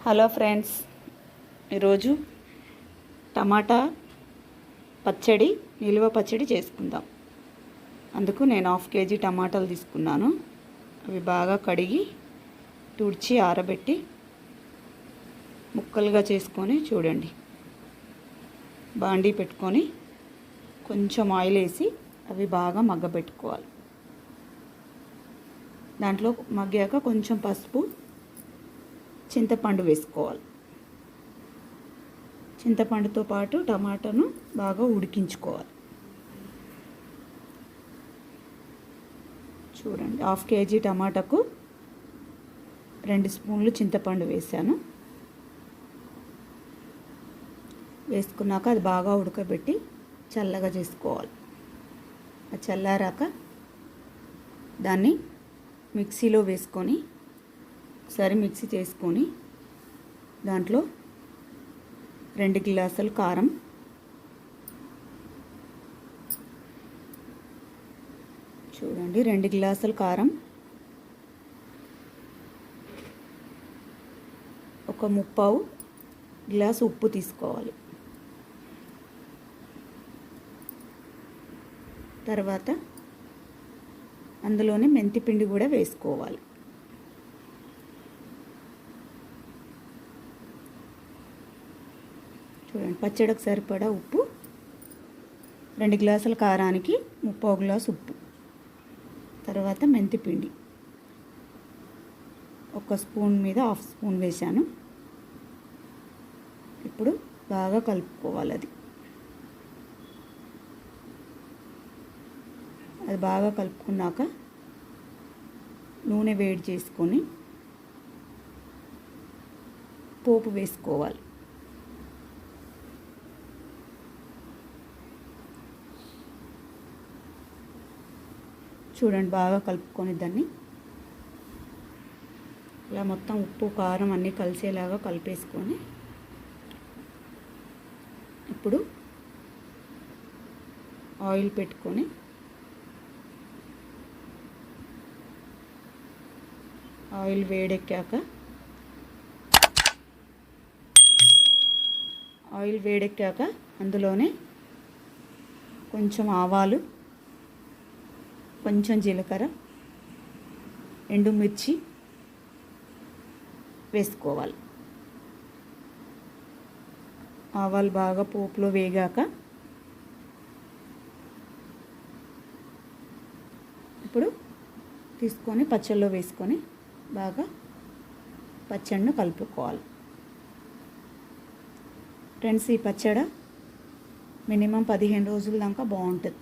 Hello friends, ఈరోజు టమాటా పచ్చడి, నిల్వ పచ్చడి చేసుకుందాం. అందుకు నేను 1/2 కేజీ టమాటాలు తీసుకున్నాను. అవి బాగా కడిగి తుడిచి ఆరబెట్టి ముక్కలుగా చేసుకొని చూడండి. బాండీ పెట్టుకొని కొంచెం ఆయిల్ వేసి అవి బాగా మగ్గబెట్టుకోవాలి. దాంట్లో మగ్గాక కొంచెం పసుపు, చింతపండు వేసుకోవాలి. చింతపండుతో పాటు టమాటాను బాగా ఉడికించుకోవాలి. చూడండి, 1/2 కేజీ టమాటాకు 2 స్పూన్లు చింతపండు వేసాను. వేసుకున్నాక అది బాగా ఉడకబెట్టి చల్లగా చేసుకోవాలి. అది చల్లారాక దాన్ని మిక్సీలో వేసుకొని ఒకసారి మిక్సీ చేసుకొని దాంట్లో 2 గ్లాసులు కారం, చూడండి 2 గ్లాసులు కారం, ఒక 1/4 గ్లాసు ఉప్పు తీసుకోవాలి. తర్వాత అందులోనే మెంతిపిండి కూడా వేసుకోవాలి. చూడండి, పచ్చడికి సరిపడా ఉప్పు, 2 గ్లాసుల కారానికి 1/4 గ్లాసు ఉప్పు, తర్వాత మెంతిపిండి 1 స్పూన్ మీద 1/2 స్పూన్ వేసాను. ఇప్పుడు బాగా కలుపుకోవాలి. అది బాగా కలుపుకున్నాక నూనె వేడి చేసుకొని పోపు వేసుకోవాలి. చూడండి, బాగా కలుపుకొని దాన్ని ఇలా మొత్తం ఉప్పు కారం అన్నీ కలిసేలాగా కలిపేసుకొని ఇప్పుడు ఆయిల్ పెట్టుకొని ఆయిల్ వేడెక్కాక అందులోనే కొంచెం ఆవాలు, కొంచెం జీలకర్ర, ఎండుమిర్చి వేసుకోవాలి. ఆవాలు బాగా పోపులో వేగాక ఇప్పుడు తీసుకొని పచ్చళ్ళలో వేసుకొని బాగా పచ్చడిని కలుపుకోవాలి. ఫ్రెండ్స్, ఈ పచ్చడి మినిమం 15 రోజుల దాకా బాగుంటుంది.